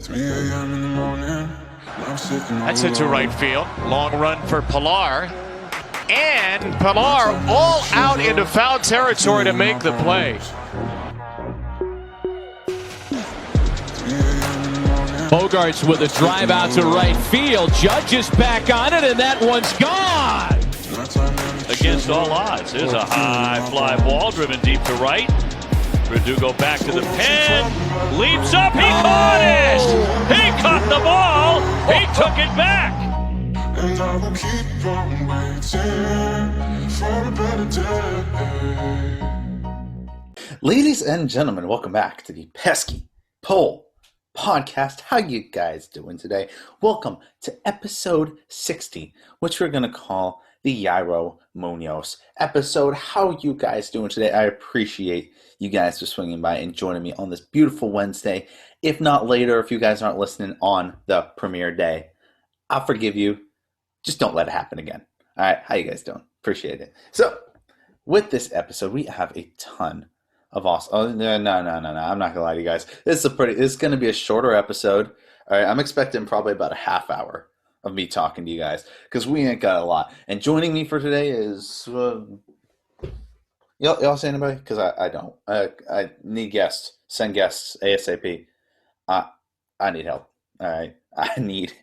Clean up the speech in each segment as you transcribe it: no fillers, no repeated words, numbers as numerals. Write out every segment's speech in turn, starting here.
3 a.m. in the morning. I'm sitting That's hit to right field. Long run for Pilar. And Pilar all out into foul territory to make the play. Bogarts with a drive out to right field. Judge is back on it, and that one's gone. Against all odds. Here's a high fly ball driven deep to right. Verdugo back to the pen. Leaps up. He caught it. He caught the ball. He took it back. And I will keep on waiting for a better day. Ladies and gentlemen, welcome back to the Pesky Poll Podcast. How you guys doing today? Welcome to episode 60, which we're going to call the Yairo Munoz episode. How you guys doing today? I appreciate you guys for swinging by and joining me on this beautiful Wednesday. If not later, if you guys aren't listening on the premiere day, I'll forgive you. Just don't let it happen again. All right, how you guys doing? Appreciate it. So, with this episode, we have a ton of awesome. Oh, no. I'm not gonna lie to you guys. This is gonna be a shorter episode. All right, I'm expecting probably about a half hour of me talking to you guys because we ain't got a lot. And joining me for today is y'all see anybody? Because I don't. I need guests. Send guests ASAP. I need help. All right, I need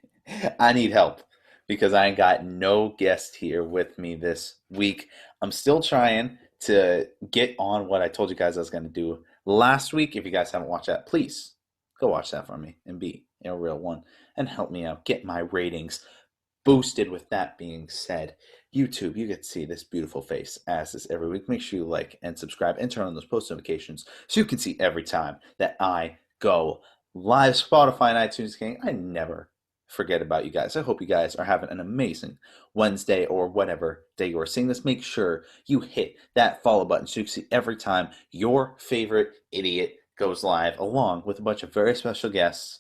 help because I ain't got no guest here with me this week. I'm still trying to get on what I told you guys I was going to do last week. If you guys haven't watched that, please go watch that for me and be a real one and help me out. Get my ratings boosted. With that being said, YouTube, you get to see this beautiful face as this every week. Make sure you like and subscribe and turn on those post notifications so you can see every time that I go live. Spotify and iTunes gang, I never forget about you guys. I hope you guys are having an amazing Wednesday or whatever day you are seeing this. Make sure you hit that follow button so you can see every time your favorite idiot goes live, along with a bunch of very special guests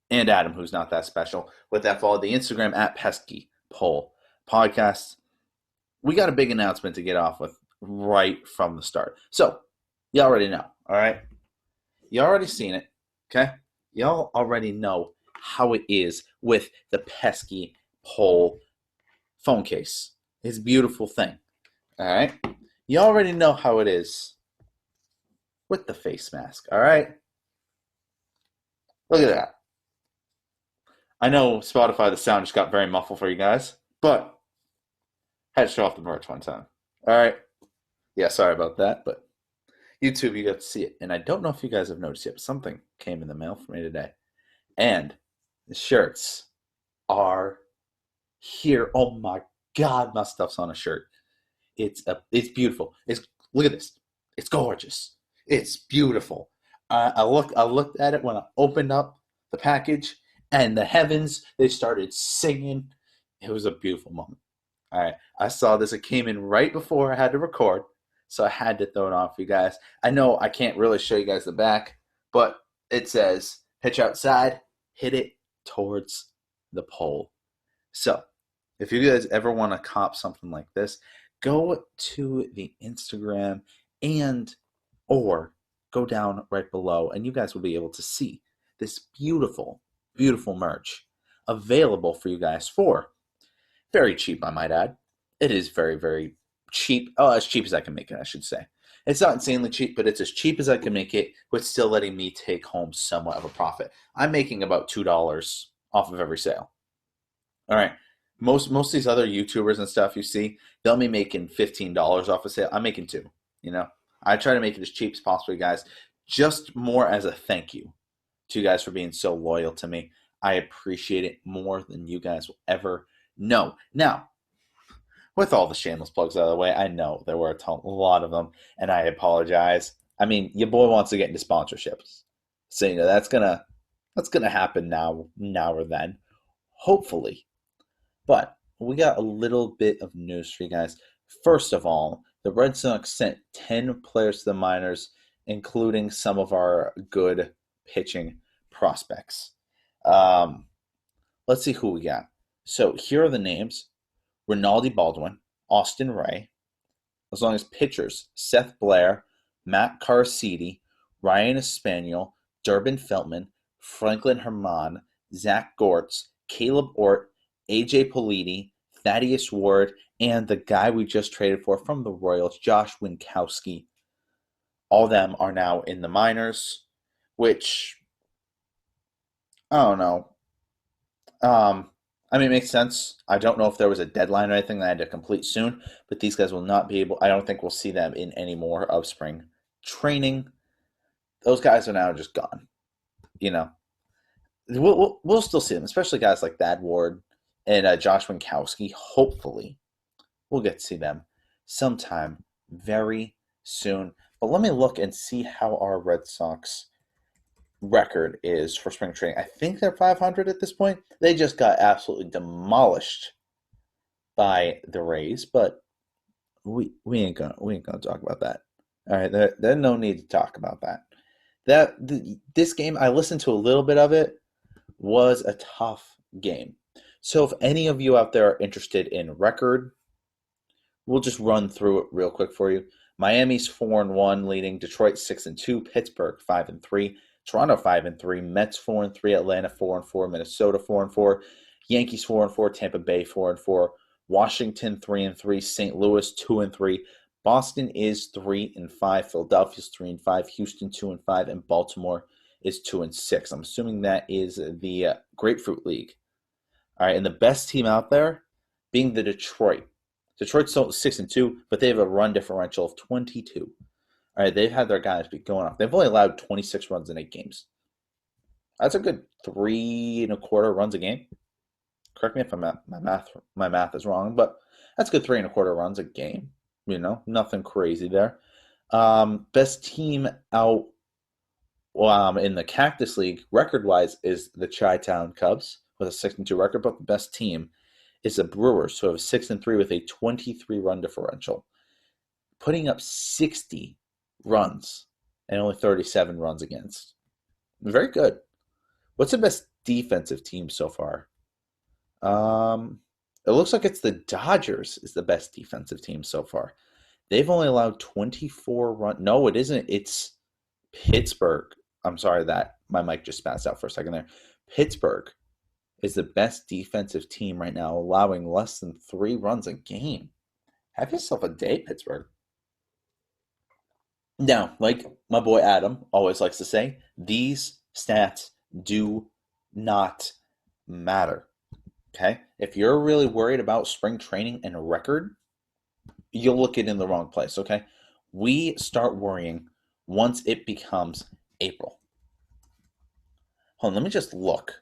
and Adam, who's not that special. With that, follow the Instagram at Pesky Poll Podcast. We got a big announcement to get off with right from the start. So, you already know, all right? You already seen it, okay? Y'all already know how it is with the Pesky Poll phone case. It's a beautiful thing, all right? You already know how it is with the face mask, all right? Look at that. I know Spotify, the sound just got very muffled for you guys, but I had to show off the merch one time, all right? Yeah, sorry about that, but YouTube, you got to see it. And I don't know if you guys have noticed yet, but something came in the mail for me today. And the shirts are here. Oh my God, my stuff's on a shirt. It's beautiful. Look at this. It's gorgeous. It's beautiful. I looked at it when I opened up the package, and the heavens, they started singing. It was a beautiful moment. All right, I saw this. It came in right before I had to record, so I had to throw it on for you guys. I know I can't really show you guys the back, but it says, pitch outside, hit it towards the pole. So, if you guys ever want to cop something like this, go to the Instagram or go down right below, and you guys will be able to see this beautiful, beautiful merch available for you guys for very cheap, I might add. It is very, very cheap. Oh, as cheap as I can make it, I should say. It's not insanely cheap, but it's as cheap as I can make it with still letting me take home somewhat of a profit. I'm making about $2 off of every sale. All right. Most of these other YouTubers and stuff you see, they'll be making $15 off a sale. I'm making $2. You know, I try to make it as cheap as possible, you guys. Just more as a thank you to you guys for being so loyal to me. I appreciate it more than you guys will ever know. Now, with all the shameless plugs out of the way, I know there were a lot of them, and I apologize. I mean, your boy wants to get into sponsorships, so you know that's gonna happen now or then, hopefully. But we got a little bit of news for you guys. First of all, the Red Sox sent 10 players to the minors, including some of our good pitching prospects. Let's see who we got. So here are the names: Rinaldi Baldwin, Austin Ray, as long as pitchers: Seth Blair, Matt Carcidi, Ryan Espaniel, Durbin Feltman, Franklin Herman, Zach Gortz, Caleb Ort, AJ Politi, Thaddeus Ward, and the guy we just traded for from the Royals, Josh Winkowski. All of them are now in the minors, which, I don't know. I mean, it makes sense. I don't know if there was a deadline or anything that I had to complete soon, but these guys will not be able, I don't think we'll see them in any more of spring training. Those guys are now just gone. You know, we'll still see them, especially guys like Thad Ward and Josh Winkowski. Hopefully, we'll get to see them sometime very soon. But let me look and see how our Red Sox record is for spring training. I think they're 500 at this point. They just got absolutely demolished by the Rays, but we ain't gonna talk about that. All right, there's no need to talk about that. This game, I listened to a little bit of it, was a tough game. So if any of you out there are interested in record, we'll just run through it real quick for you. Miami's 4-1, leading Detroit 6-2, Pittsburgh 5-3, Toronto 5-3, Mets 4-3, Atlanta 4-4, Minnesota 4-4, Yankees 4-4, Tampa Bay 4-4, Washington 3-3, St. Louis 2-3, Boston is 3-5, Philadelphia's 3-5, Houston 2-5, and Baltimore is 2-6. I'm assuming that is the Grapefruit League. All right, and the best team out there being the Detroit. Detroit's still 6-2, but they have a run differential of 22. All right, they've had their guys be going off. They've only allowed 26 runs in 8 games. That's a good 3.25 runs a game. Correct me if my math is wrong, but that's a good 3.25 runs a game. You know, nothing crazy there. Best team out in the Cactus League, record-wise, is the Chi-Town Cubs with a 6-2 record, but the best team is the Brewers, who have a 6-3 with a 23-run differential, putting up 60 runs and only 37 runs against. Very good. What's the best defensive team so far? It looks like it's the Dodgers is the best defensive team so far. They've only allowed 24 runs. No, it isn't. It's Pittsburgh. I'm sorry that my mic just passed out for a second there. Pittsburgh is the best defensive team right now, allowing less than 3 runs a game. Have yourself a day, Pittsburgh. Now, like my boy Adam always likes to say, these stats do not matter. Okay? If you're really worried about spring training and a record, you'll look it in the wrong place, okay? We start worrying once it becomes April. Hold on, let me just look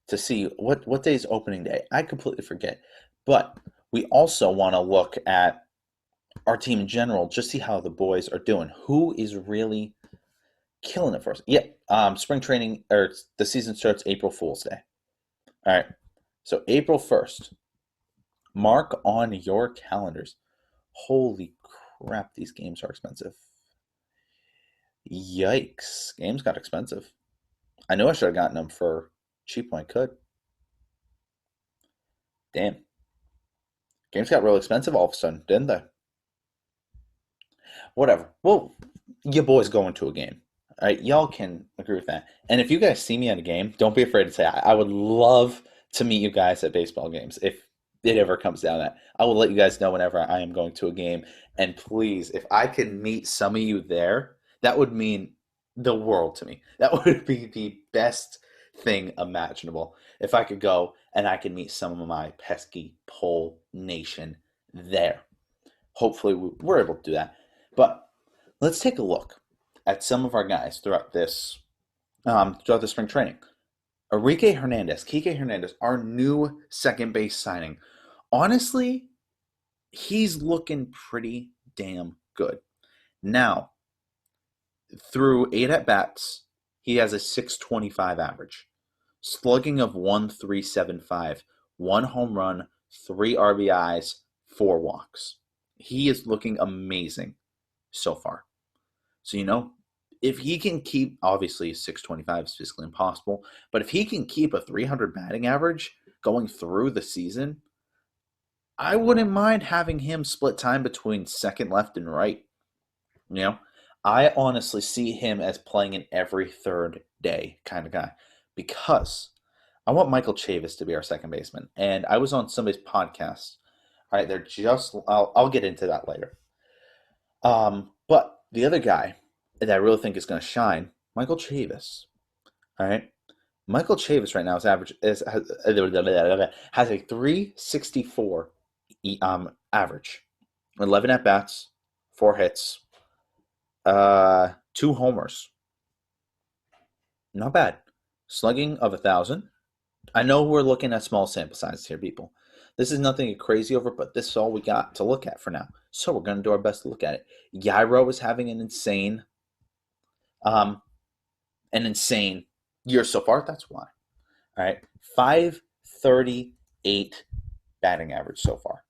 to see what day is opening day. I completely forget. But we also want to look at our team in general, just see how the boys are doing. Who is really killing it for us? Yeah, spring training, or the season starts April Fool's Day. All right, so April 1st. Mark on your calendars. Holy crap, these games are expensive. Yikes, games got expensive. I knew I should have gotten them for cheap when I could. Damn. Games got real expensive all of a sudden, didn't they? Whatever. Well, you boys going to a game. All right, y'all can agree with that. And if you guys see me at a game, don't be afraid to say I would love to meet you guys at baseball games. If it ever comes down to that, I will let you guys know whenever I am going to a game. And please, if I can meet some of you there, that would mean the world to me. That would be the best thing imaginable. If I could go and I can meet some of my pesky Pole Nation there. Hopefully we're able to do that. But let's take a look at some of our guys throughout this spring training. Kike Hernandez, our new second base signing. Honestly, he's looking pretty damn good. Now, through 8 at-bats, he has a .625 average. Slugging of 1.375, 1 home run, 3 RBIs, 4 walks. He is looking amazing so far. So, if he can keep, obviously 625 is physically impossible, but if he can keep a 300 batting average going through the season, I wouldn't mind having him split time between second, left, and right. I honestly see him as playing an every third day kind of guy. because I want Michael Chavis to be our second baseman. And I was on somebody's podcast. All right, I'll get into that later. But the other guy that I really think is going to shine, Michael Chavis. All right. Michael Chavis right now has a 364 average, 11 at bats, 4 hits, 2 homers. Not bad. Slugging of 1,000. I know we're looking at small sample sizes here, people. This is nothing crazy over, but this is all we got to look at for now. So we're going to do our best to look at it. Yairo is having an insane year so far. That's why. All right. 538 batting average so far.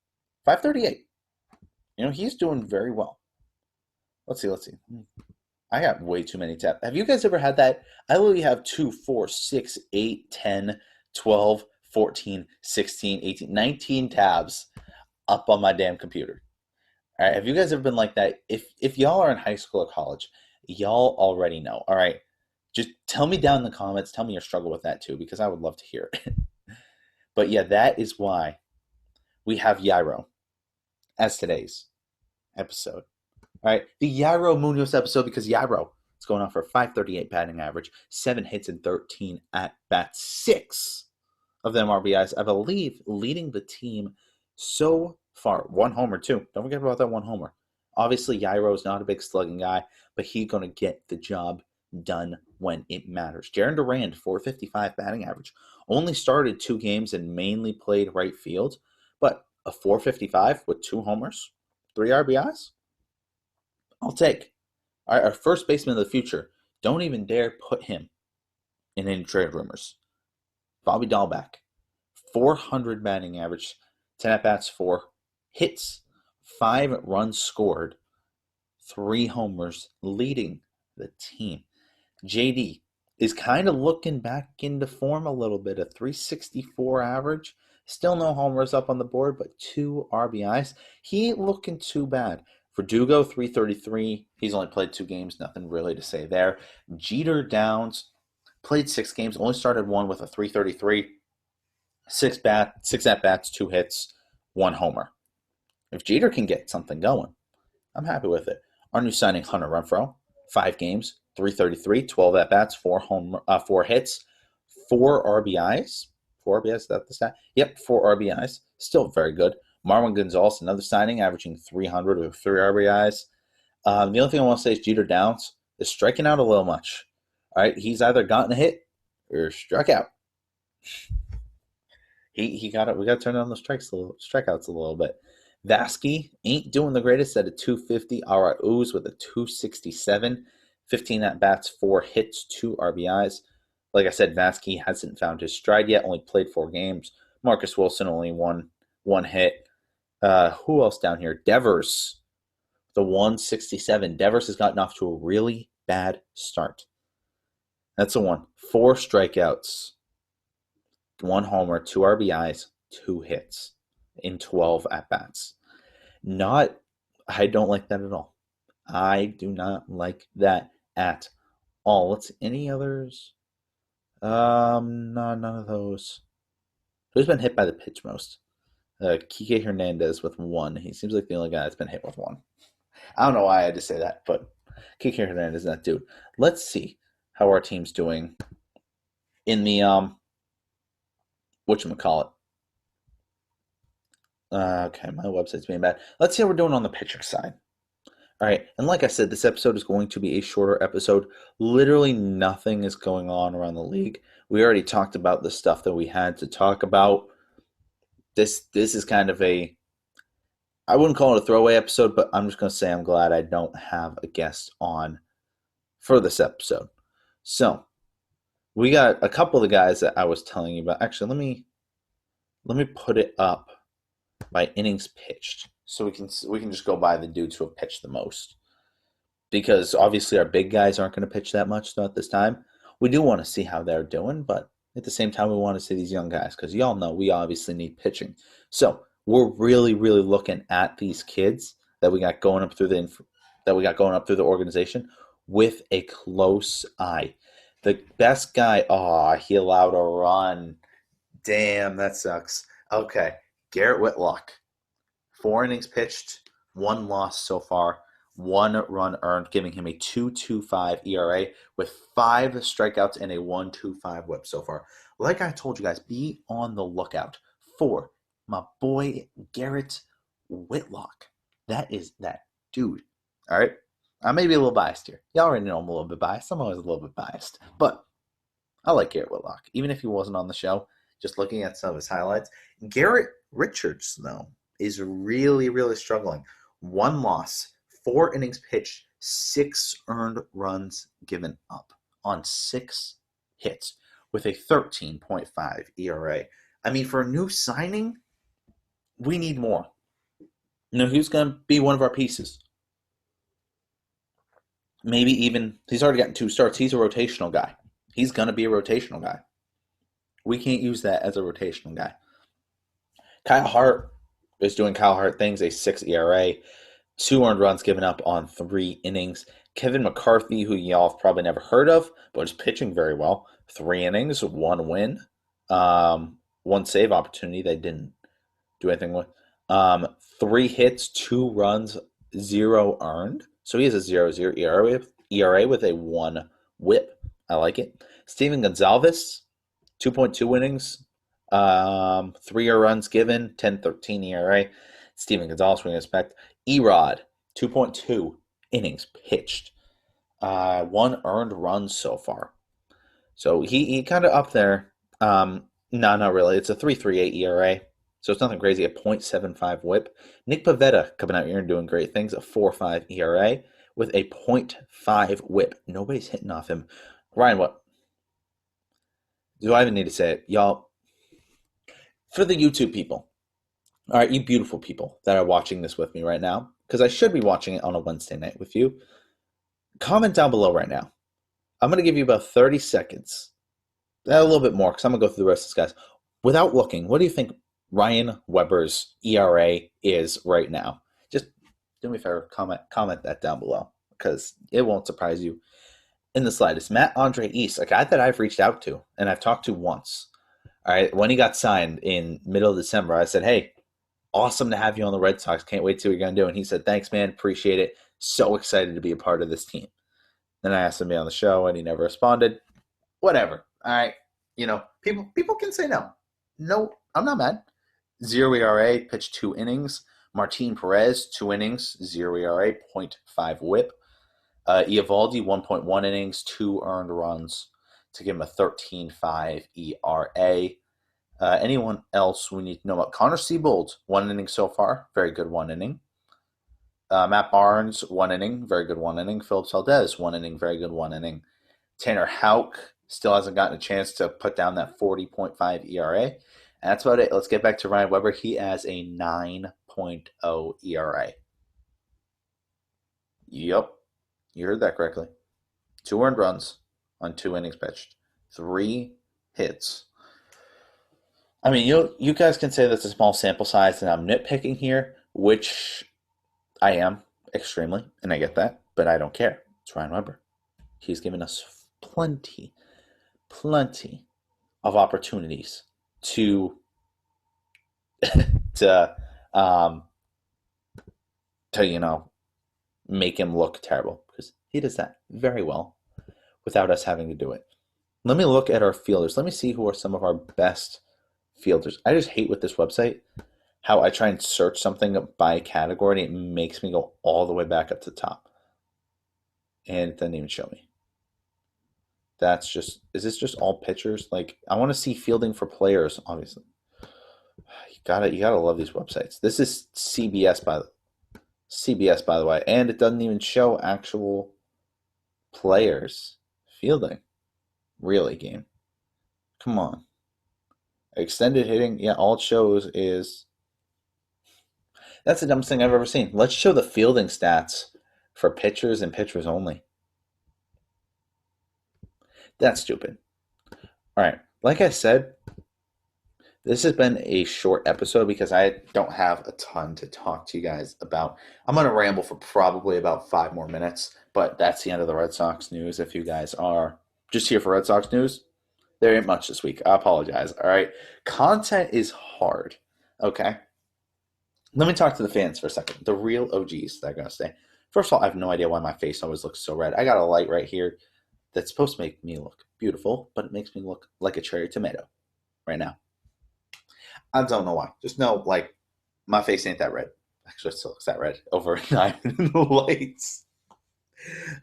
538. He's doing very well. Let's see. I got way too many tabs. Have you guys ever had that? I literally have 2, 4, 6, 8, 10, 12, 14, 16, 18, 19 tabs up on my damn computer. All right. Have you guys ever been like that? If y'all are in high school or college, y'all already know. All right. Just tell me down in the comments. Tell me your struggle with that too, because I would love to hear it. But yeah, that is why we have Yairo as today's episode. All right, the Yairo Munoz episode, because Yairo is going on for a 538 batting average, 7 hits and 13 at bats, 6 of them RBIs, I believe, leading the team so far. 1 homer too. Don't forget about that 1 homer. Obviously, Yairo is not a big slugging guy, but he's going to get the job done when it matters. Jaron Durand, 455 batting average, only started 2 games and mainly played right field, but a 455 with 2 homers, 3 RBIs. I'll take. All right, our first baseman of the future. Don't even dare put him in any trade rumors. Bobby Dahlbeck, 400 batting average, 10 at-bats, 4 hits, 5 runs scored, 3 homers, leading the team. JD is kind of looking back into form a little bit. A 364 average. Still no homers up on the board, but 2 RBIs. He ain't looking too bad. Verdugo, 333. He's only played 2 games. Nothing really to say there. Jeter Downs played 6 games. Only started 1 with a 333. 6 at-bats, 2 hits, 1 homer. If Jeter can get something going, I'm happy with it. Our new signing, Hunter Renfroe, 5 games, 333, 12 at-bats, 4 hits, 4 RBIs. 4 RBIs, is that the stat? Yep, 4 RBIs. Still very good. Marwin Gonzalez, another signing, averaging 300 with 3 RBIs. The only thing I want to say is Jeter Downs is striking out a little much. All right, he's either gotten a hit or struck out. He got it. We got to turn down the strikeouts a little bit. Vasky ain't doing the greatest at a 250. Arauz with a 267. 15 at-bats, 4 hits, 2 RBIs. Like I said, Vasky hasn't found his stride yet. Only played 4 games. Marcus Wilson only one hit. Who else down here? Devers, the 167. Devers has gotten off to a really bad start. That's the one. 4 strikeouts, 1 homer, 2 RBIs, 2 hits in 12 at-bats. I don't like that at all. I do not like that at all. Let's see, any others? No, none of those. Who's been hit by the pitch most? Kike Hernandez with 1. He seems like the only guy that's been hit with 1. I don't know why I had to say that, but Kike Hernandez is that dude. Let's see how our team's doing in the whatchamacallit. Okay, my website's being bad. Let's see how we're doing on the pitcher side. All right, and like I said, this episode is going to be a shorter episode. Literally nothing is going on around the league. We already talked about the stuff that we had to talk about. This is kind of I wouldn't call it a throwaway episode, but I'm just going to say I'm glad I don't have a guest on for this episode. So, we got a couple of the guys that I was telling you about. Actually, let me put it up by innings pitched, so we can just go by the dudes who have pitched the most. Because obviously our big guys aren't going to pitch that much at this time. We do want to see how they're doing, but at the same time we want to see these young guys, because y'all know we obviously need pitching. So we're really, really looking at these kids that we got going up through the organization with a close eye. The best guy, he allowed a run. Damn, that sucks. Okay, Garrett Whitlock. 4 innings pitched, 1 loss so far, 1 run earned, giving him a 2.25 ERA with 5 strikeouts and a 1.25 whip so far. Like I told you guys, be on the lookout for my boy Garrett Whitlock. That is that dude. All right. I may be a little biased here. Y'all already know I'm a little bit biased. I'm always a little bit biased. But I like Garrett Whitlock. Even if he wasn't on the show, just looking at some of his highlights. Garrett Richards, though, is really, really struggling. 1 loss, 4 innings pitched, 6 earned runs given up on 6 hits with a 13.5 ERA. I mean, for a new signing, we need more. Who's going to be one of our pieces? Maybe even, he's already gotten 2 starts. He's a rotational guy. He's going to be a rotational guy. We can't use that as a rotational guy. Kyle Hart is doing Kyle Hart things, a 6 ERA, 2 earned runs given up on 3 innings. Kevin McCarthy, who y'all have probably never heard of, but is pitching very well. 3 innings, 1 win, 1 save opportunity they didn't do anything with. 3 hits, 2 runs, 0 earned. So he has a 0.0 ERA with a 1 whip. I like it. Steven Gonzalez, 2.2 innings, 3 runs given, 10.13 ERA. Steven Gonzalez, we expect. Erod, 2.2 innings pitched, 1 earned run so far. So he kind of up there. No, not really. It's a 3.38 ERA, so it's nothing crazy. A 0.75 whip. Nick Pivetta coming out here and doing great things. A 4.5 ERA with a 0.5 whip. Nobody's hitting off him. Ryan, what? Do I even need to say it? Y'all, for the YouTube people, all right, you beautiful people that are watching this with me right now, because I should be watching it on a Wednesday night with you, comment down below right now. I'm going to give you about 30 seconds, a little bit more, because I'm going to go through the rest of this, guys. Without looking, what do you think Ryan Weber's ERA is right now? Just do me a favor, comment that down below, because it won't surprise you in the slightest. Matt Andre East, a guy that I've reached out to and I've talked to once. All right, when he got signed in middle of December, I said, hey, awesome to have you on the Red Sox. Can't wait to see what you're going to do. And he said, thanks, man. Appreciate it. So excited to be a part of this team. Then I asked him to be on the show, and he never responded. Whatever. All right. People can say no. No, I'm not mad. 0 ERA, pitched 2 innings. Martin Perez, 2 innings, 0 ERA, 0.5 whip. Eovaldi, 1.1 innings, 2 earned runs to give him a 13.5 ERA. Anyone else we need to know about? Connor Siebold, 1 inning so far. Very good 1 inning. Matt Barnes, 1 inning. Very good 1 inning. Philip Saldez, 1 inning. Very good 1 inning. Tanner Houck still hasn't gotten a chance to put down that 40.5 ERA. And that's about it. Let's get back to Ryan Weber. He has a 9.0 ERA. Yep. You heard that correctly. 2 earned runs on 2 innings pitched. 3 hits. I mean, you guys can say that's a small sample size and I'm nitpicking here, which I am extremely, and I get that, but I don't care. It's Ryan Weber. He's given us plenty of opportunities to make him look terrible, because he does that very well without us having to do it. Let me look at our fielders. Let me see who are some of our best fielders. I just hate with this website how I try and search something by category and it makes me go all the way back up to the top. And it doesn't even show me. Is this just all pitchers? Like, I want to see fielding for players, obviously. You gotta love these websites. This is CBS by the way, and it doesn't even show actual players fielding. Really, game? Come on. Extended hitting, yeah, all it shows is... That's the dumbest thing I've ever seen. Let's show the fielding stats for pitchers and pitchers only. That's stupid. All right, like I said, this has been a short episode because I don't have a ton to talk to you guys about. I'm going to ramble for probably about 5 more minutes, but that's the end of the Red Sox news. If you guys are just here for Red Sox news, there ain't much this week. I apologize. All right. Content is hard. Okay. Let me talk to the fans for a second. The real OGs that are going to stay. First of all, I have no idea why my face always looks so red. I got a light right here that's supposed to make me look beautiful, but it makes me look like a cherry tomato right now. I don't know why. Just know, like, my face ain't that red. Actually, it still looks that red overnight in the lights.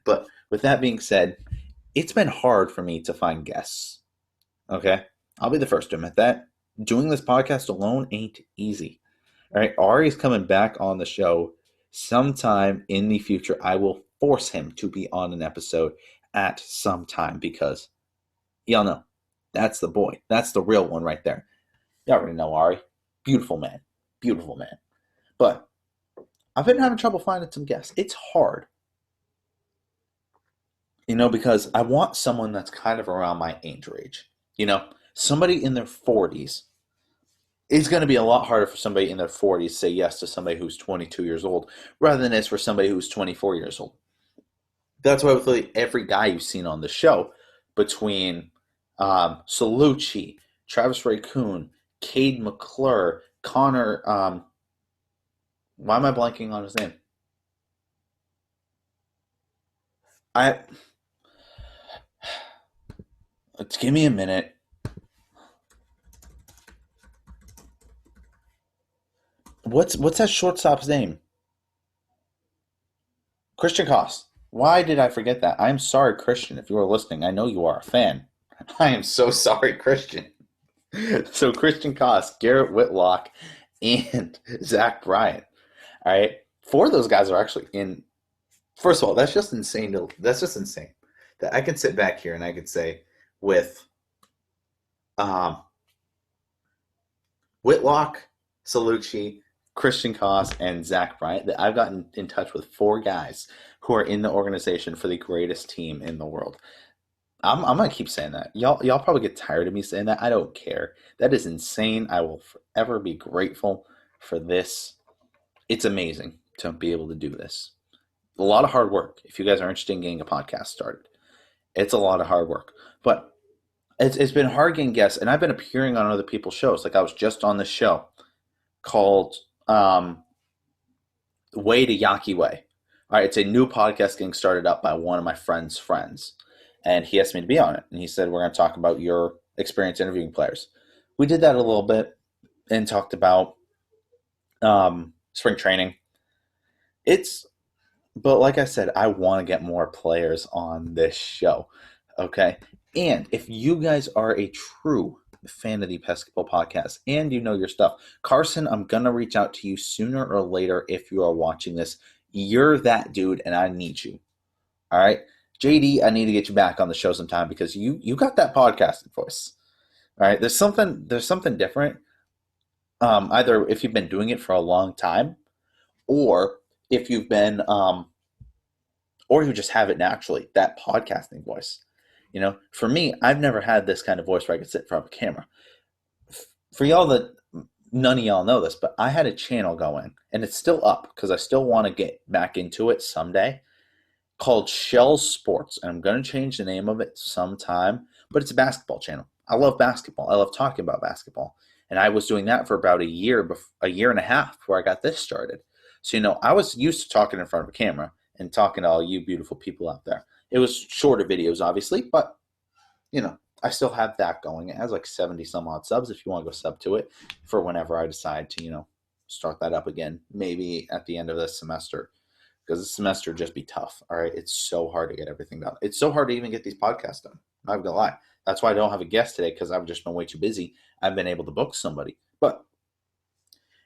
But with that being said, it's been hard for me to find guests. Okay? I'll be the first to admit that. Doing this podcast alone ain't easy. All right? Ari's coming back on the show sometime in the future. I will force him to be on an episode at some time because y'all know that's the boy. That's the real one right there. Y'all already know Ari. Beautiful man. Beautiful man. But I've been having trouble finding some guests. It's hard. Because I want someone that's kind of around my age range. Somebody in their 40s. It's going to be a lot harder for somebody in their 40s to say yes to somebody who's 22 years old rather than it is for somebody who's 24 years old. That's why with every guy you've seen on the show, between Salucci, Travis Raccoon, Cade McClure, Connor, why am I blanking on his name? Let's give me a minute. What's that shortstop's name? Christian Koss. Why did I forget that? I'm sorry, Christian, if you are listening. I know you are a fan. I am so sorry, Christian. So Christian Koss, Garrett Whitlock, and Zach Bryant. All right. 4 of those guys are actually in. First of all, that's just insane. That's just insane. That I can sit back here and I could say with Whitlock, Salucci, Christian Koss, and Zach Bryant, that I've gotten in touch with 4 guys who are in the organization for the greatest team in the world. I'm going to keep saying that. Y'all probably get tired of me saying that. I don't care. That is insane. I will forever be grateful for this. It's amazing to be able to do this. A lot of hard work. If you guys are interested in getting a podcast started, it's a lot of hard work. But it's been hard getting guests, and I've been appearing on other people's shows. Like I was just on this show called Way to Yaki Way. All right, it's a new podcast getting started up by one of my friend's friends. And he asked me to be on it. And he said, we're going to talk about your experience interviewing players. We did that a little bit and talked about spring training. But like I said, I want to get more players on this show. Okay? And if you guys are a true fan of the Pesky podcast and you know your stuff, Carson, I'm going to reach out to you sooner or later if you are watching this. You're that dude, and I need you. All right? JD, I need to get you back on the show sometime because you got that podcasting voice. All right, there's something different. Either if you've been doing it for a long time, or if you've been, or you just have it naturally. That podcasting voice. For me, I've never had this kind of voice where I could sit in front of a camera. For y'all that none of y'all know this, but I had a channel going, and it's still up because I still want to get back into it someday, called Shell Sports, and I'm going to change the name of it sometime, but it's a basketball channel. I love basketball. I love talking about basketball, and I was doing that for about a year and a half before I got this started. So, I was used to talking in front of a camera and talking to all you beautiful people out there. It was shorter videos, obviously, but, I still have that going. It has like 70 some odd subs if you want to go sub to it for whenever I decide to, start that up again, maybe at the end of this semester. Because this semester would just be tough, all right? It's so hard to get everything done. It's so hard to even get these podcasts done. I'm not going to lie. That's why I don't have a guest today, because I've just been way too busy. I've been able to book somebody. But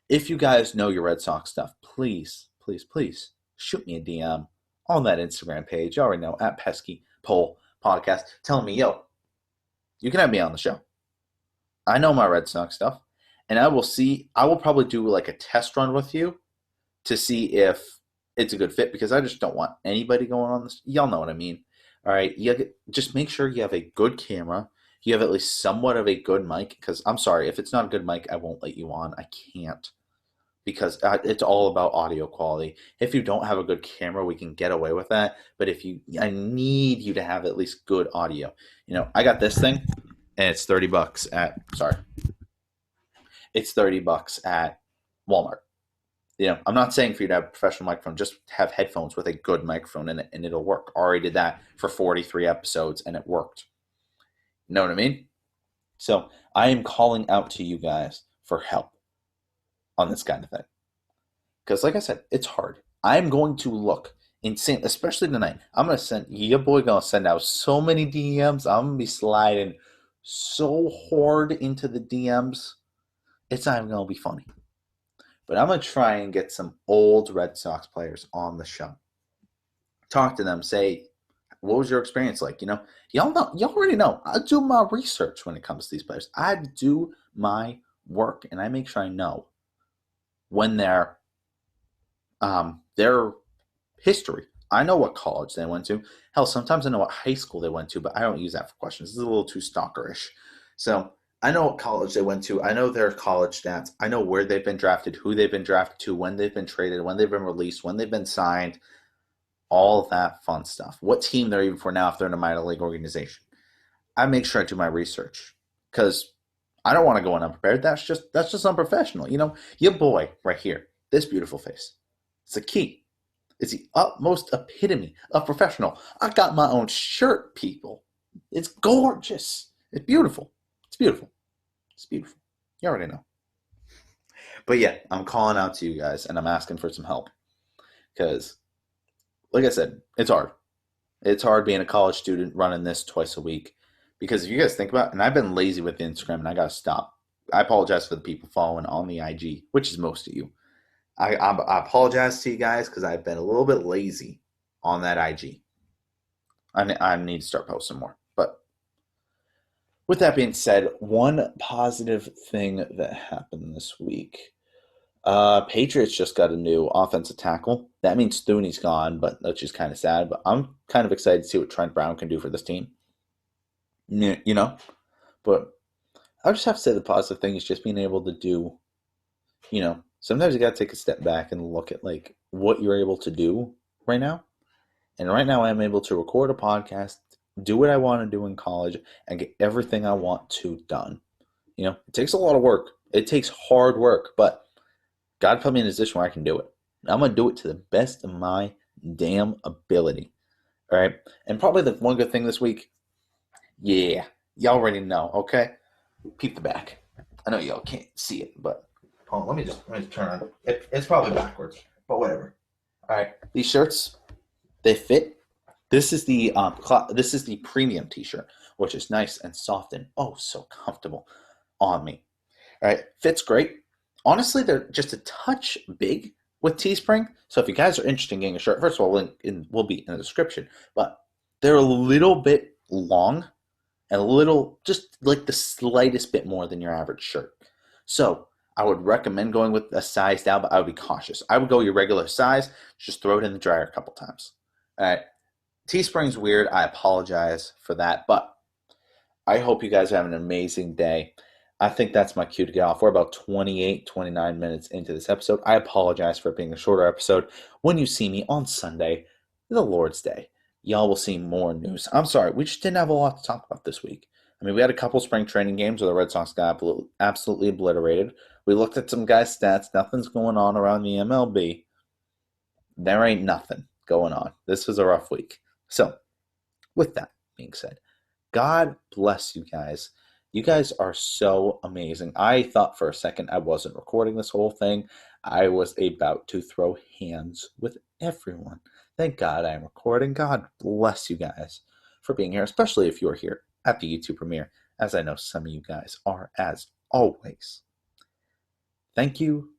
if you guys know your Red Sox stuff, please, please, please shoot me a DM on that Instagram page. You already know, at Pesky Poll Podcast. Telling me, yo, you can have me on the show. I know my Red Sox stuff. And I will probably do like a test run with you to see if it's a good fit, because I just don't want anybody going on this. Y'all know what I mean. All right. Just make sure you have a good camera. You have at least somewhat of a good mic, because I'm sorry, if it's not a good mic, I won't let you on. I can't, because it's all about audio quality. If you don't have a good camera, we can get away with that. But I need you to have at least good audio. I got this thing, and it's $30 it's $30 at Walmart. I'm not saying for you to have a professional microphone. Just have headphones with a good microphone in it, and it'll work. I already did that for 43 episodes, and it worked. You know what I mean? So I am calling out to you guys for help on this kind of thing. Because like I said, it's hard. I'm going to look insane, especially tonight. Your boy going to send out so many DMs. I'm going to be sliding so hard into the DMs. It's not even going to be funny. But I'm going to try and get some old Red Sox players on the show. Talk to them. Say, what was your experience like? Y'all already know. I do my research when it comes to these players. I do my work, and I make sure I know when their history. I know what college they went to. Hell, sometimes I know what high school they went to, but I don't use that for questions. This is a little too stalkerish. So I know what college they went to. I know their college stats. I know where they've been drafted, who they've been drafted to, when they've been traded, when they've been released, when they've been signed, all of that fun stuff. What team they're even for now if they're in a minor league organization. I make sure I do my research because I don't want to go in unprepared. That's just unprofessional. Your boy right here, this beautiful face. It's a key. It's the utmost epitome of professional. I got my own shirt, people. It's gorgeous. It's beautiful. It's beautiful. It's beautiful. You already know. But yeah, I'm calling out to you guys, and I'm asking for some help. Because, like I said, it's hard. It's hard being a college student running this twice a week. Because if you guys think about it, and I've been lazy with Instagram, and I got to stop. I apologize for the people following on the IG, which is most of you. I apologize to you guys because I've been a little bit lazy on that IG. I need to start posting more. But with that being said, one positive thing that happened this week. Patriots just got a new offensive tackle. That means Thuney's gone, but that's just kind of sad. But I'm kind of excited to see what Trent Brown can do for this team. But I just have to say the positive thing is just being able to do, sometimes you got to take a step back and look at like what you're able to do right now. And right now I'm able to record a podcast, do what I want to do in college, and get everything I want to done. It takes a lot of work. It takes hard work, but God put me in a position where I can do it. I'm going to do it to the best of my damn ability. All right? And probably the one good thing this week, yeah, y'all already know, okay? Peep the back. I know y'all can't see it, but hold on, let me just turn on. It's probably backwards, but whatever. All right, these shirts, they fit. This is the premium T-shirt, which is nice and soft and oh so comfortable on me. All right, fits great. Honestly, they're just a touch big with Teespring. So if you guys are interested in getting a shirt, first of all, link will be in the description. But they're a little bit long and a little, just like the slightest bit more than your average shirt. So I would recommend going with a size down, but I would be cautious. I would go your regular size, just throw it in the dryer a couple times. All right. Teespring's weird. I apologize for that, but I hope you guys have an amazing day. I think that's my cue to get off. We're about 29 minutes into this episode. I apologize for it being a shorter episode. When you see me on Sunday, the Lord's Day, y'all will see more news. I'm sorry, we just didn't have a lot to talk about this week. I mean, we had a couple spring training games where the Red Sox got absolutely obliterated. We looked at some guys' stats. Nothing's going on around the MLB. There ain't nothing going on. This was a rough week. So, with that being said, God bless you guys. You guys are so amazing. I thought for a second I wasn't recording this whole thing. I was about to throw hands with everyone. Thank God I am recording. God bless you guys for being here, especially if you're here at the YouTube premiere, as I know some of you guys are as always. Thank you.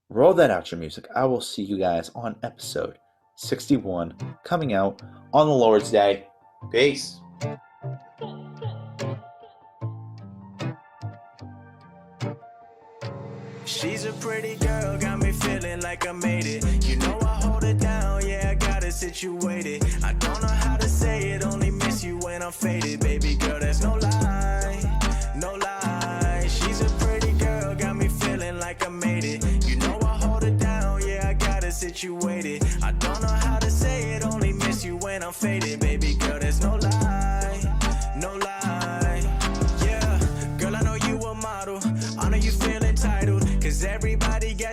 Roll that outro music. I will see you guys on episode 61 coming out on the Lord's Day. Peace. She's a pretty girl, got me feeling like I made it. You know I hold it down, yeah, I got it situated. I don't know how to say it, only miss you when I'm faded. Baby girl, that's no lie, no lie. She's a pretty girl, got me feeling like I made it. You know I hold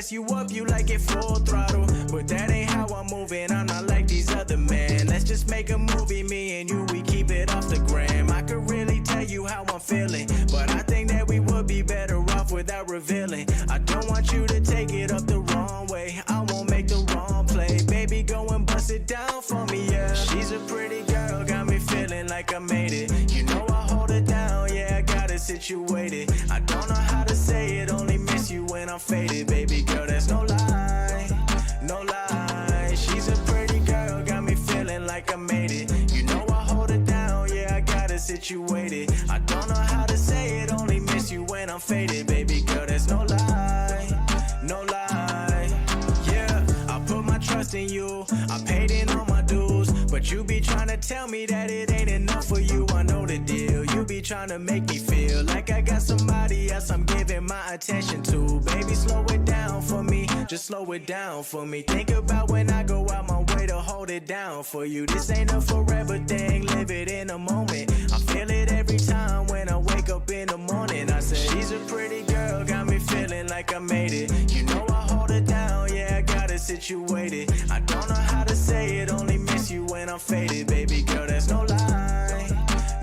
gas you up, you like it full throttle. But that ain't how I'm moving, I'm not like these other men. Let's just make a movie, me and you, we keep it off the gram. I could really tell you how I'm feeling, but I think that we would be better off without revealing. I don't want you to take it up the wrong way, I won't make the wrong play. Baby, go and bust it down for me, yeah. She's a pretty girl, got me feeling like I made it. You know I hold it down, yeah, I got it situated. I don't know how to say it, only miss you when I'm faded. Baby girl, that's no lie, no lie. She's a pretty girl, got me feeling like I made it. You know I hold it down, yeah, I got it situated. I don't know how to say it, only miss you when I'm faded. Baby girl, that's no lie, no lie. Yeah, I put my trust in you, I paid in all my dues, but you be trying to tell me that it ain't enough for you. I know the deal, you be trying to make me feel like I got somebody else I'm giving my attention to. Baby, slow it down for me, just slow it down for me. Think about when I go out my way to hold it down for you. This ain't a forever thing, live it in a moment. I feel it every time when I wake up in the morning. I say, she's a pretty girl, got me feeling like I made it. You know I hold it down, yeah, I got it situated. I don't know how to say it, only miss you when I'm faded. Baby girl, that's no lie,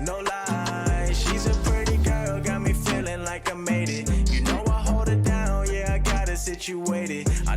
no lie. She's a pretty girl, got me feeling like I made it. You know I hold it down, yeah, I got it situated. I